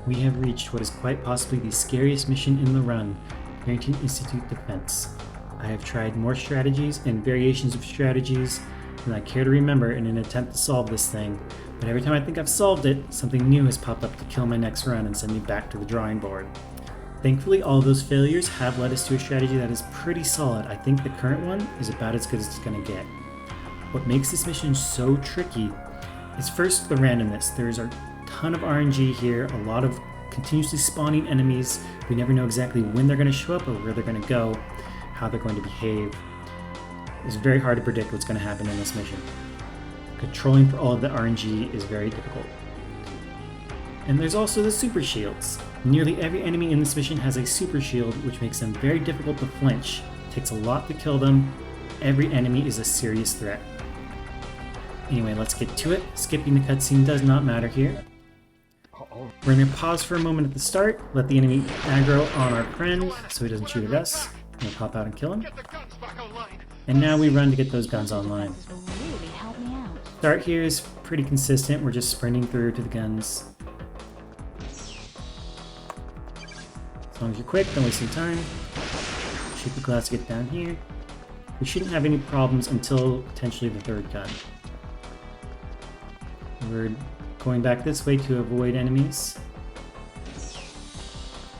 We have reached what is quite possibly the scariest mission in the run, Carrington Institute Defense. I have tried more strategies and variations of strategies than I care to remember in an attempt to solve this thing, but every time I think I've solved it, something new has popped up to kill my next run and send me back to the drawing board. Thankfully, all of those failures have led us to a strategy that is pretty solid. I think the current one is about as good as it's going to get. What makes this mission so tricky is first the randomness. There's a ton of RNG here, a lot of continuously spawning enemies. We never know exactly when they're going to show up or where they're going to go, how they're going to behave. It's very hard to predict what's going to happen in this mission. Controlling for all of the RNG is very difficult. And there's also the super shields. Nearly every enemy in this mission has a super shield, which makes them very difficult to flinch. It takes a lot to kill them. Every enemy is a serious threat. Anyway, let's get to it. Skipping the cutscene does not matter here. We're going to pause for a moment at the start, let the enemy aggro on our friend so he doesn't shoot at us. I'm going to pop out and kill him. And now we run to get those guns online. Start here is pretty consistent. We're just sprinting through to the guns. As long as you're quick, don't waste any time. Shoot the glass to get down here. We shouldn't have any problems until potentially the third gun. We're going back this way to avoid enemies.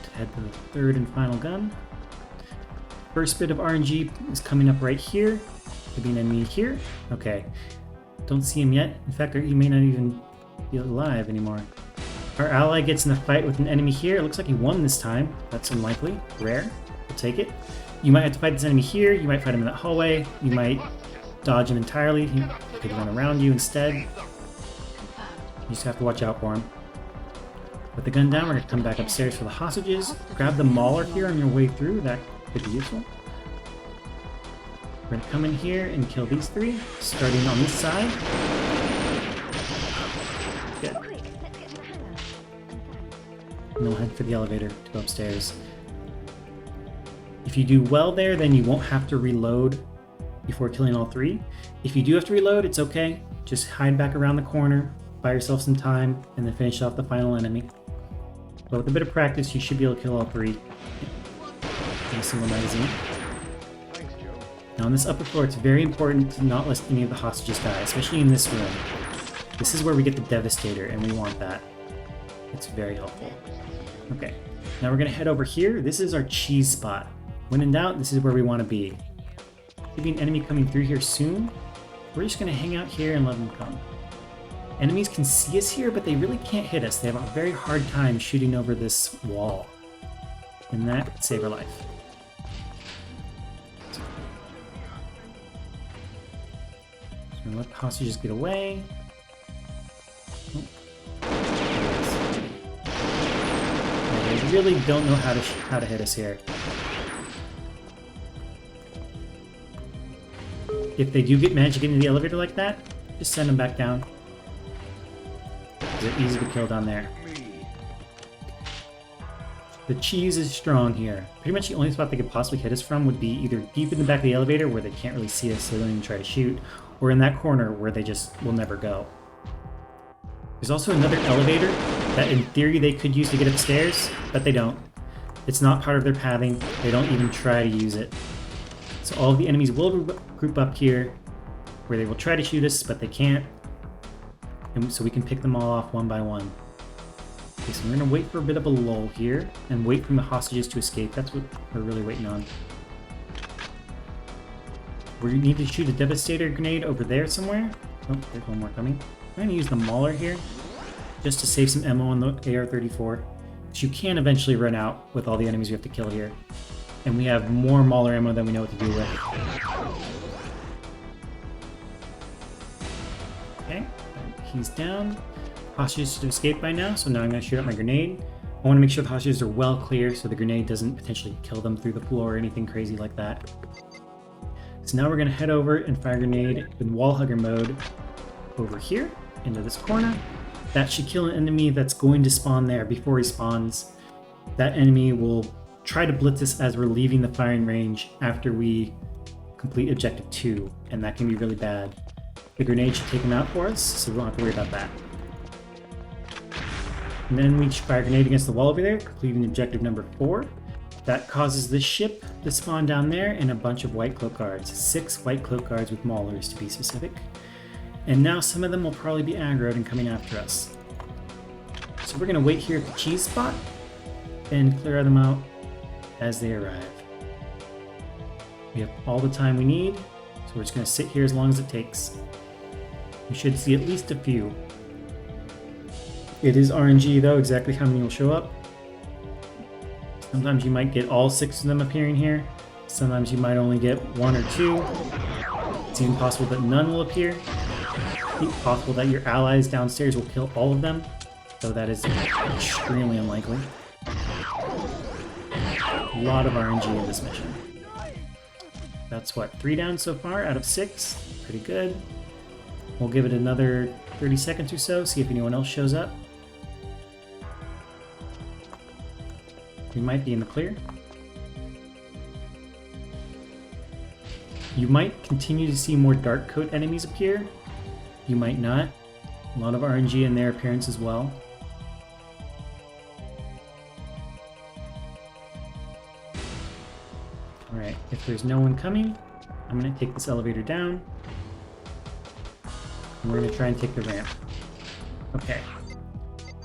To head to the third and final gun. First bit of RNG is coming up right here. Could be an enemy here. Okay. Don't see him yet. In fact, he may not even be alive anymore. Our ally gets in a fight with an enemy here. It looks like he won this time. That's unlikely. Rare. We'll take it. You might have to fight this enemy here. You might fight him in that hallway. You might dodge him entirely. He could run around you instead. You just have to watch out for him. With the gun down, we're going to come back upstairs for the hostages. Grab the mauler here on your way through. That could be useful. We're going to come in here and kill these three, starting on this side. Good. And we'll head for the elevator to go upstairs. If you do well there, then you won't have to reload before killing all three. If you do have to reload, it's okay. Just hide back around the corner, buy yourself some time, and then finish off the final enemy. But with a bit of practice, you should be able to kill all three in a single magazine. Now on this upper floor, it's very important to not let any of the hostages die, especially in this room. This is where we get the Devastator, and we want that. It's very helpful. Okay, now we're going to head over here. This is our cheese spot. When in doubt, this is where we want to be. Could be an enemy coming through here soon. We're just going to hang out here and let them come. Enemies can see us here, but they really can't hit us. They have a very hard time shooting over this wall. And that could save our life. Just gonna let the hostages get away. They really don't know how to hit us here. If they do manage to get into the elevator like that, just send them back down. They're easy to kill down there. The cheese is strong here. Pretty much the only spot they could possibly hit us from would be either deep in the back of the elevator where they can't really see us, so they don't even try to shoot, or in that corner where they just will never go. There's also another elevator that in theory they could use to get upstairs, but they don't. It's not part of their pathing. They don't even try to use it. So all of the enemies will group up here where they will try to shoot us, but they can't. And so we can pick them all off one by one. Okay, so we're going to wait for a bit of a lull here and wait for the hostages to escape. That's what we're really waiting on. We need to shoot a Devastator grenade over there somewhere. Oh, there's one more coming. I'm going to use the Mauler here just to save some ammo on the AR-34. Because you can eventually run out with all the enemies we have to kill here. And we have more Mauler ammo than we know what to do with. Okay, he's down. Hostages should escape by now, so now I'm going to shoot out my grenade. I want to make sure the hostages are well clear so the grenade doesn't potentially kill them through the floor or anything crazy like that. So now we're going to head over and fire a grenade in wall hugger mode over here into this corner. That should kill an enemy that's going to spawn there before he spawns. That enemy will try to blitz us as we're leaving the firing range after we complete objective 2, and that can be really bad. The grenade should take him out for us, so we don't have to worry about that. And then we fire a grenade against the wall over there, completing objective number 4. That causes this ship to spawn down there and a bunch of Whitecloak guards. 6 Whitecloak guards with maulers to be specific. And now some of them will probably be aggroed and coming after us. So we're going to wait here at the cheese spot and clear them out as they arrive. We have all the time we need, so we're just going to sit here as long as it takes. We should see at least a few. It is RNG though, exactly how many will show up. Sometimes you might get all 6 of them appearing here. Sometimes you might only get 1 or 2. It's even possible that none will appear. It's possible that your allies downstairs will kill all of them, though that is extremely unlikely. A lot of RNG in this mission. That's what, 3 down so far out of 6? Pretty good. We'll give it another 30 seconds or so, see if anyone else shows up. We might be in the clear. You might continue to see more dark coat enemies appear. You might not. A lot of RNG in their appearance as well. Alright, if there's no one coming, I'm going to take this elevator down. And we're going to try and take the ramp. Okay.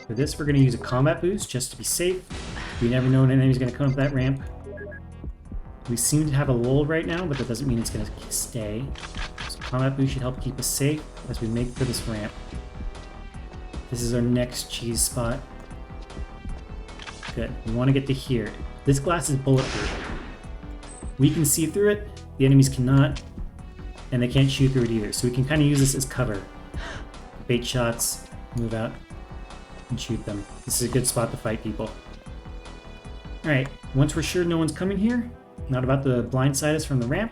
For this, we're going to use a combat boost just to be safe. We never know when an enemy's going to come up that ramp. We seem to have a lull right now, but that doesn't mean it's going to stay. So combat boost should help keep us safe as we make for this ramp. This is our next cheese spot. Good. We want to get to here. This glass is bulletproof. We can see through it, the enemies cannot, and they can't shoot through it either. So we can kind of use this as cover. Bait shots, move out, and shoot them. This is a good spot to fight people. Alright, once we're sure no one's coming here, not about to blindside us from the ramp,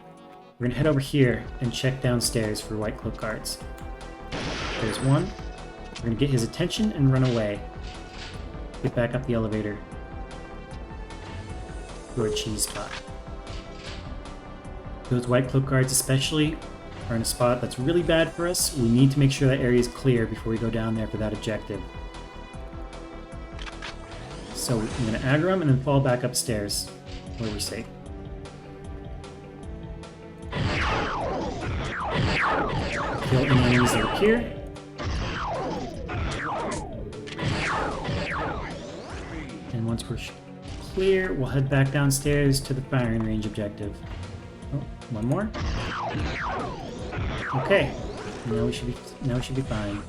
we're going to head over here and check downstairs for Whitecloak guards. There's one. We're going to get his attention and run away. Get back up the elevator to our cheese spot. Those Whitecloak guards especially are in a spot that's really bad for us. We need to make sure that area is clear before we go down there for that objective. So I'm going to aggro him and then fall back upstairs where we're safe. Kill any enemies that appear. And once we're clear, we'll head back downstairs to the firing range objective. Oh, one more. Okay, now we should be fine.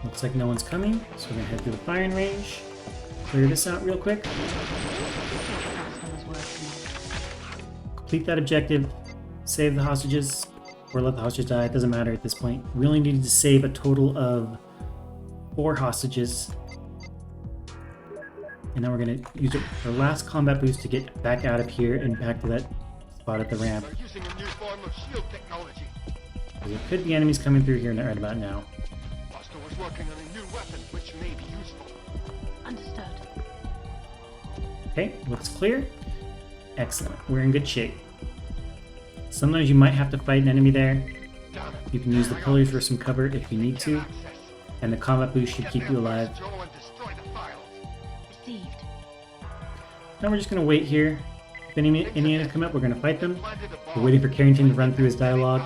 Looks like no one's coming, so we're gonna head to the firing range. Clear this out real quick. Complete that objective. Save the hostages, or let the hostages die. It doesn't matter at this point. We only needed to save a total of 4 hostages. And now we're going to use our last combat boost to get back out of here and back to that spot at the ramp. There could be enemies coming through here right about now. Was working on a new weapon, which may be useful. Understood. Okay, looks clear. Excellent. We're in good shape. Sometimes you might have to fight an enemy there. You can use the pillars for some cover if you need to, and the combat boost should keep you alive. Received. Now we're just going to wait here. If any enemies come up, we're going to fight them. We're waiting for Carrington to run through his dialogue.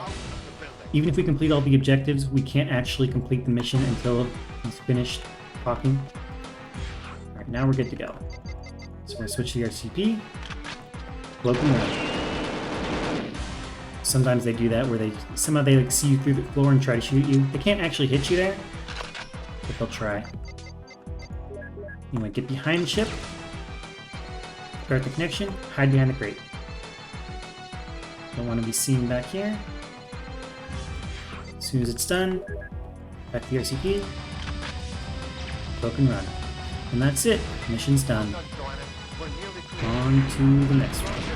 Even if we complete all the objectives, we can't actually complete the mission until he's finished talking. Alright, now we're good to go. So we're going to switch to the RCP. Cloak and Lure. Sometimes they do that where somehow they see you through the floor and try to shoot you. They can't actually hit you there, but they'll try. Anyway, get behind the ship. Start the connection. Hide behind the crate. Don't want to be seen back here. As soon as it's done, back to the RCP, cloak and run. And that's it. Mission's done. On to the next one.